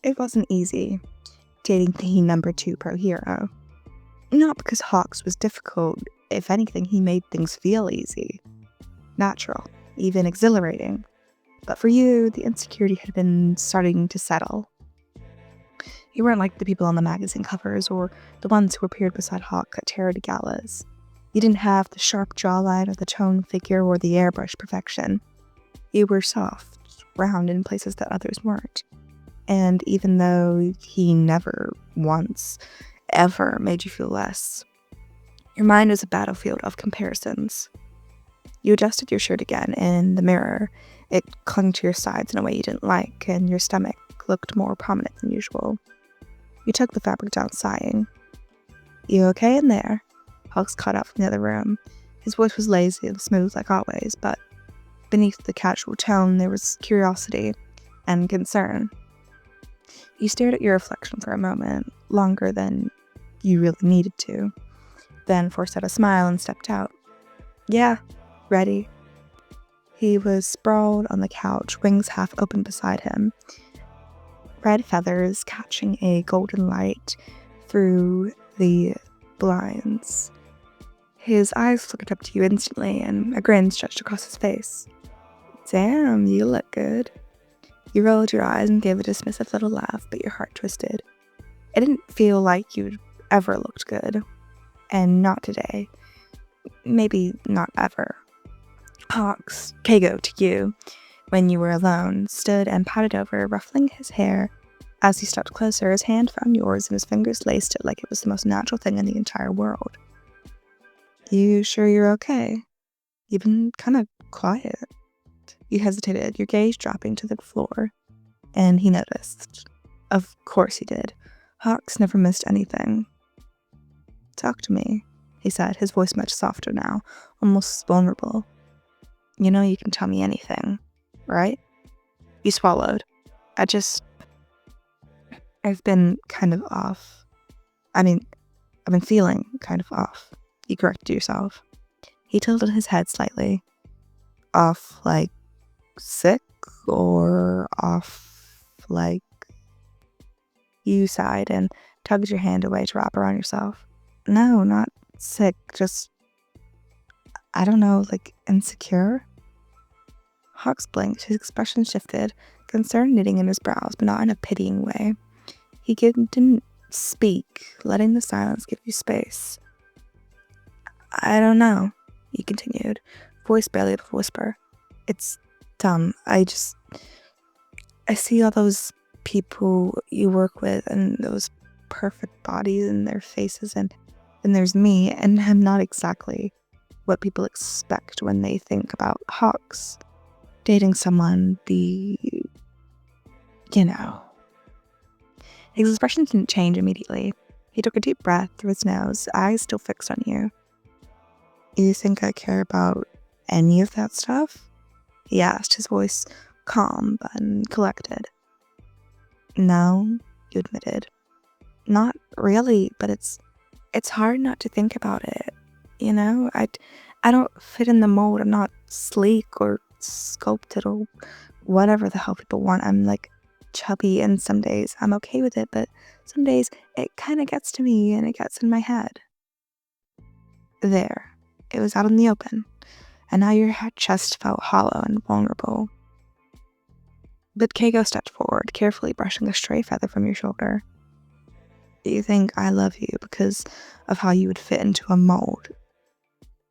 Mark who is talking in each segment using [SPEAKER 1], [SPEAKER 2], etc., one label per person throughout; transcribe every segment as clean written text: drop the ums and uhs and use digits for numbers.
[SPEAKER 1] It wasn't easy dating the number 2 pro hero. Not because Hawks was difficult. If anything, he made things feel easy, natural, even exhilarating. But for you, the insecurity had been starting to settle. You weren't like the people on the magazine covers or the ones who appeared beside Hawk at charity galas. You didn't have the sharp jawline or the toned figure or the airbrush perfection. You were soft, round in places that others weren't. And even though he never once, ever made you feel less, your mind was a battlefield of comparisons. You adjusted your shirt again in the mirror. It clung to your sides in a way you didn't like, and your stomach looked more prominent than usual. You took the fabric down, sighing. "You okay in there?" Hawks caught up from the other room. His voice was lazy and smooth like always, but beneath the casual tone there was curiosity and concern. You stared at your reflection for a moment, longer than you really needed to, then forced out a smile and stepped out. "Yeah, ready." He was sprawled on the couch, wings half open beside him, red feathers catching a golden light through the blinds. His eyes flickered up to you instantly, and a grin stretched across his face. "Damn, you look good." You rolled your eyes and gave a dismissive little laugh, but your heart twisted. It didn't feel like you'd ever looked good. And not today. Maybe not ever. Hawks, Keigo to you, when you were alone, stood and patted over, ruffling his hair. As he stepped closer, his hand found yours and his fingers laced it like it was the most natural thing in the entire world. "You sure you're okay? You've been kind of quiet." You hesitated, your gaze dropping to the floor, and he noticed. Of course he did. Hawks never missed anything. "Talk to me," he said, his voice much softer now, almost vulnerable. "You know you can tell me anything, right?" You swallowed. I've been kind of off. I've been feeling kind of off. You corrected yourself. He tilted his head slightly. "Off like sick or off like..." You sighed and tugged your hand away to wrap around yourself. "No, not sick, just, I don't know, like insecure?" Hawks blinked, his expression shifted, concern knitting in his brows, but not in a pitying way. He didn't speak, letting the silence give you space. "I don't know," he continued, voice barely a whisper. "It's dumb. I see all those people you work with and those perfect bodies and their faces, and then there's me, and I'm not exactly what people expect when they think about Hawks. Dating someone, you know." His expression didn't change immediately. He took a deep breath through his nose, eyes still fixed on you. "You think I care about any of that stuff?" he asked, his voice calm but collected. "No," you admitted. "Not really, but it's hard not to think about it. You know, I don't fit in the mold. I'm not sleek or sculpted or whatever the hell people want. I'm like chubby, and some days I'm okay with it, but some days it kind of gets to me and it gets in my head." There. It was out in the open, and now your chest felt hollow and vulnerable. But Keigo stepped forward, carefully brushing a stray feather from your shoulder. "You think I love you because of how you would fit into a mold?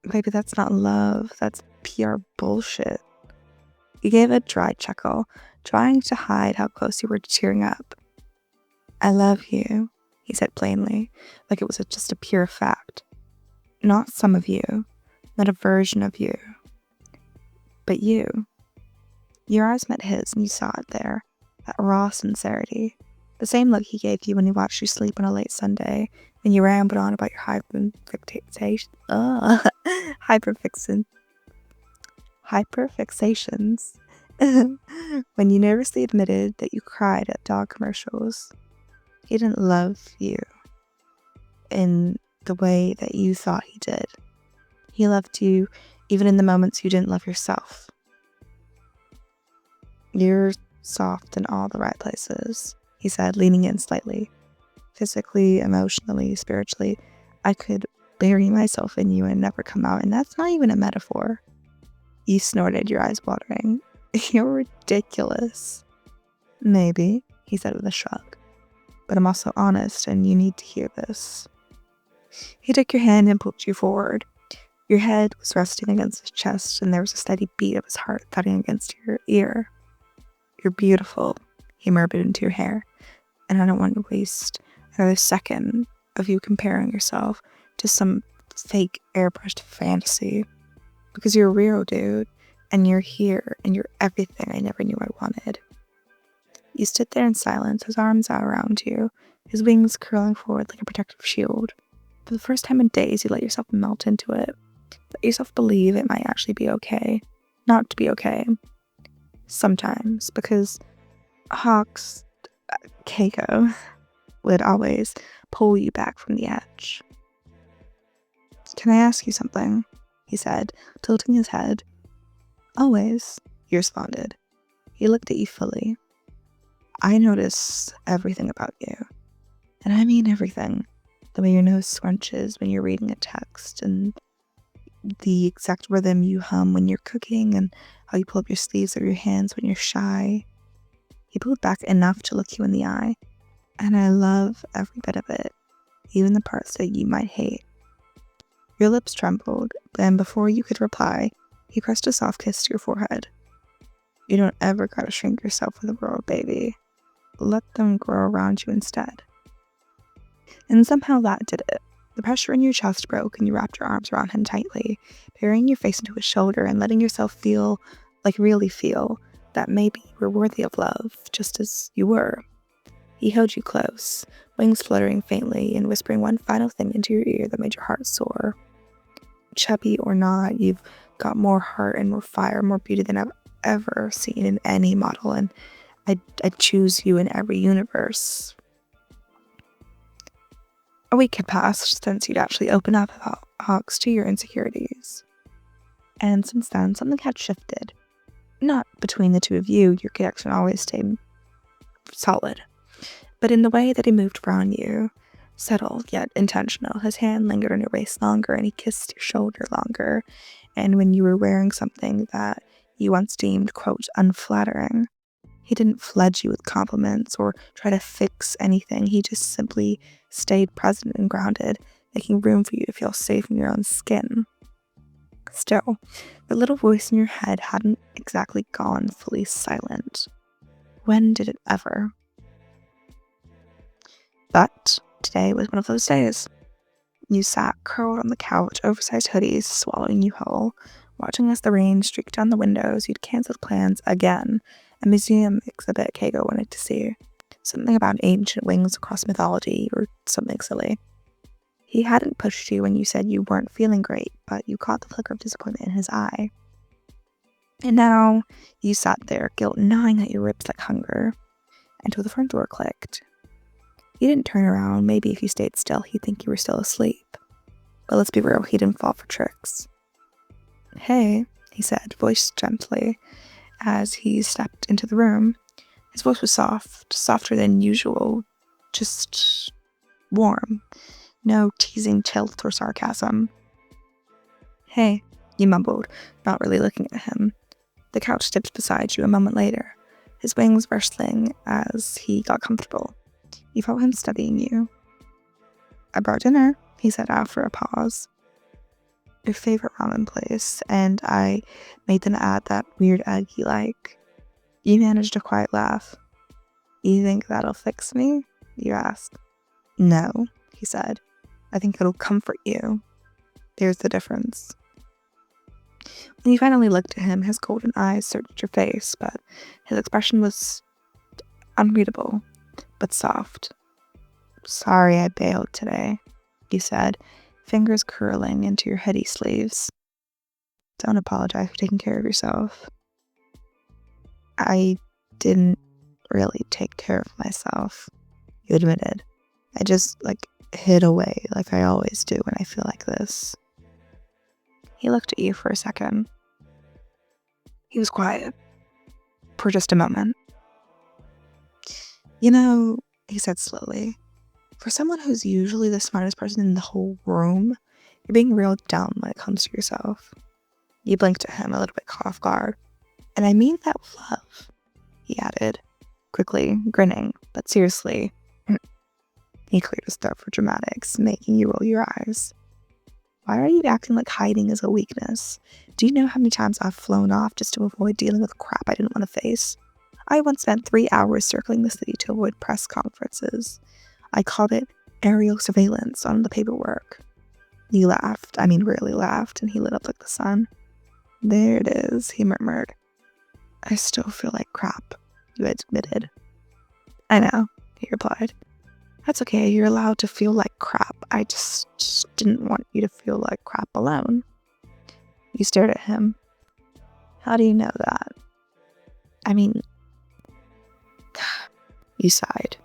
[SPEAKER 1] Baby, that's not love, that's pure bullshit." You gave a dry chuckle, trying to hide how close you were to tearing up. "I love you," he said plainly, like it was just a pure fact. "Not some of you, not a version of you, but you." Your eyes met his, and you saw it there, that raw sincerity. The same look he gave you when he watched you sleep on a late Sunday, and you rambled on about your hyperfixations. When you nervously admitted that you cried at dog commercials. He didn't love you in the way that you thought he did. He loved you even in the moments you didn't love yourself. You're soft in all the right places. he said, leaning in slightly. Physically, emotionally, spiritually, I could bury myself in you and never come out, and that's not even a metaphor. You snorted, your eyes watering. You're ridiculous. Maybe, he said with a shrug. But I'm also honest, and you need to hear this. He took your hand and pulled you forward. Your head was resting against his chest, and there was a steady beat of his heart thudding against your ear. You're beautiful, he murmured into your hair, and I don't want to waste another second of you comparing yourself to some fake airbrushed fantasy. Because you're real, dude, and you're here, and you're everything I never knew I wanted. You stood there in silence, his arms out around you, his wings curling forward like a protective shield. For the first time in days, you let yourself melt into it. Let yourself believe it might actually be okay. Not to be okay. Sometimes, because Hawks, Keiko, would always pull you back from the edge. Can I ask you something? He said, tilting his head. Always, you responded. He looked at you fully. I notice everything about you. And I mean everything. The way your nose scrunches when you're reading a text, and the exact rhythm you hum when you're cooking, and how you pull up your sleeves or your hands when you're shy. He pulled back enough to look you in the eye, and I love every bit of it, even the parts that you might hate. Your lips trembled, and before you could reply, he pressed a soft kiss to your forehead. You don't ever gotta shrink yourself for the world, baby. Let them grow around you instead. And somehow that did it. The pressure in your chest broke, and you wrapped your arms around him tightly, burying your face into his shoulder and letting yourself feel, really feel, that maybe you were worthy of love, just as you were. He held you close, wings fluttering faintly and whispering one final thing into your ear that made your heart soar. Chubby or not, you've got more heart and more fire, more beauty than I've ever seen in any model, and I'd choose you in every universe. A week had passed since you'd actually opened up about Hawks to your insecurities. And since then, something had shifted. Not between the two of you, your connection always stayed solid, but in the way that he moved around you, subtle yet intentional. His hand lingered on your waist longer, and he kissed your shoulder longer. And when you were wearing something that you once deemed, quote, unflattering, he didn't flood you with compliments or try to fix anything. He just simply stayed present and grounded, making room for you to feel safe in your own skin. Still, the little voice in your head hadn't exactly gone fully silent. When did it ever? But today was one of those days. You sat curled on the couch, oversized hoodies swallowing you whole, watching as the rain streaked down the windows. You'd canceled plans again. A museum exhibit Keiko wanted to see. Something about ancient wings across mythology, or something silly. He hadn't pushed you when you said you weren't feeling great, but you caught the flicker of disappointment in his eye. And now you sat there, guilt gnawing at your ribs like hunger, until the front door clicked. You didn't turn around. Maybe if you stayed still, he'd think you were still asleep. But let's be real, he didn't fall for tricks. Hey, he said, voiced gently, as he stepped into the room. His voice was soft, softer than usual, just warm. No teasing tilt or sarcasm. Hey, you mumbled, not really looking at him. The couch dipped beside you a moment later, his wings rustling as he got comfortable. You felt him studying you. I brought dinner, he said after a pause. Your favorite ramen place, and I made them add that weird egg you like. You managed a quiet laugh. You think that'll fix me? You asked. No, he said. I think it'll comfort you. There's the difference. When you finally looked at him, his golden eyes searched your face, but his expression was unreadable, but soft. Sorry I bailed today, you said, fingers curling into your hoodie sleeves. Don't apologize for taking care of yourself. I didn't really take care of myself, you admitted. I just, hid away like I always do when I feel like this. He looked at you for a second. He was quiet for just a moment. You know, he said slowly, for someone who's usually the smartest person in the whole room, you're being real dumb when it comes to yourself. You blinked at him a little bit caught off guard. And I mean that with love, he added, quickly, grinning, but seriously. He cleared his throat for dramatics, making you roll your eyes. Why are you acting like hiding is a weakness? Do you know how many times I've flown off just to avoid dealing with crap I didn't want to face? I once spent 3 hours circling the city to avoid press conferences. I called it aerial surveillance on the paperwork. He laughed, really laughed, and he lit up like the sun. There it is, he murmured. I still feel like crap, you admitted. I know, he replied. That's okay, you're allowed to feel like crap. I just didn't want you to feel like crap alone. You stared at him. How do you know that? You sighed,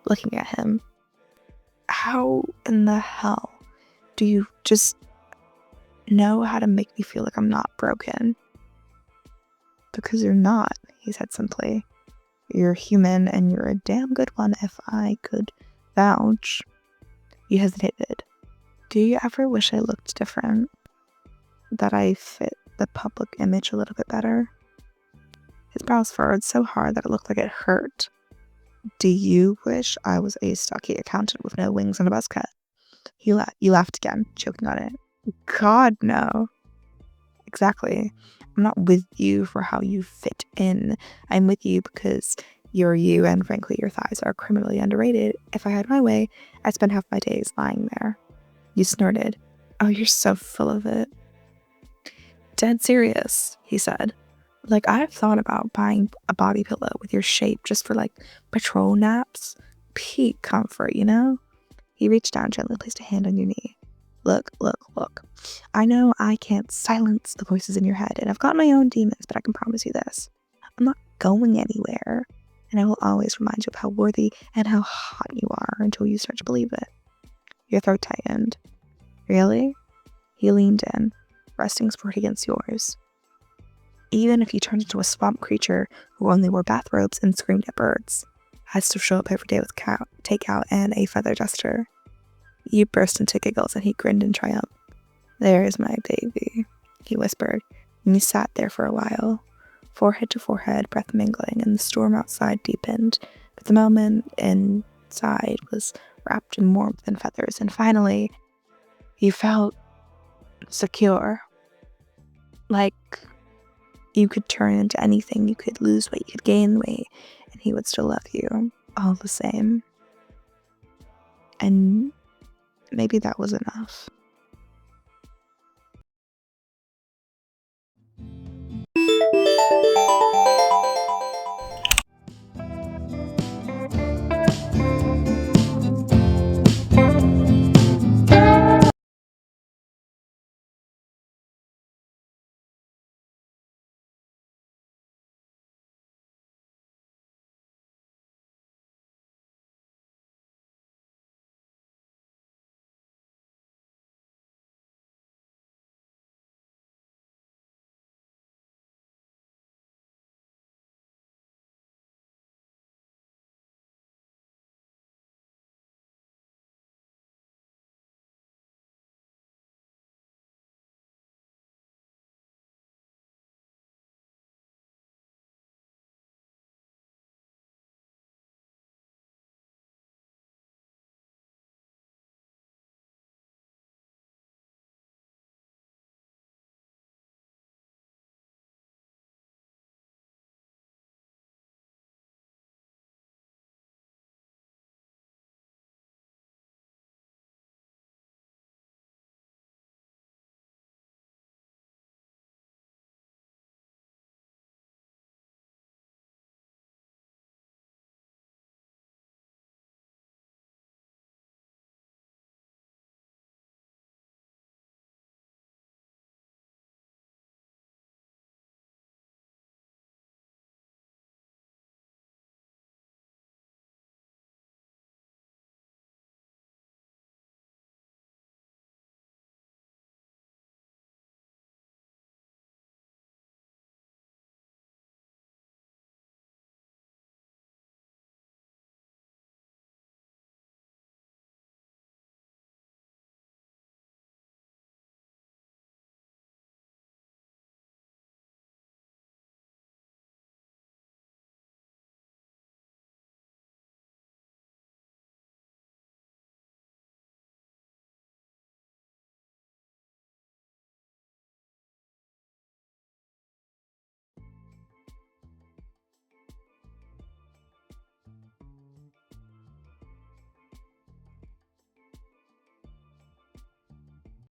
[SPEAKER 1] looking at him. How in the hell do you just know how to make me feel like I'm not broken? Because you're not, he said simply. You're human, and you're a damn good one if I could vouch. You hesitated. Do you ever wish I looked different? That I fit the public image a little bit better? His brows furrowed so hard that it looked like it hurt. Do you wish I was a stocky accountant with no wings and a buzz cut? You laughed again, choking on it. God, no. Exactly. I'm not with you for how you fit in. I'm with you because you're you, and frankly, your thighs are criminally underrated. If I had my way, I'd spend half my days lying there. You snorted. Oh, you're so full of it. Dead serious, he said. Like, I've thought about buying a body pillow with your shape just for, patrol naps. Peak comfort, you know? He reached down gently and placed a hand on your knee. Look. I know I can't silence the voices in your head, and I've got my own demons, but I can promise you this. I'm not going anywhere, and I will always remind you of how worthy and how hot you are until you start to believe it. Your throat tightened. Really? He leaned in, resting his forehead against yours. Even if you turned into a swamp creature who only wore bathrobes and screamed at birds, I'd still show up every day with takeout and a feather duster. You burst into giggles, and he grinned in triumph. There's my baby, he whispered, and he sat there for a while, forehead to forehead, breath mingling, and the storm outside deepened, but the moment inside was wrapped in warmth and feathers, and finally, you felt secure. Like you could turn into anything, you could lose weight, you could gain weight, and he would still love you, all the same. And maybe that was enough.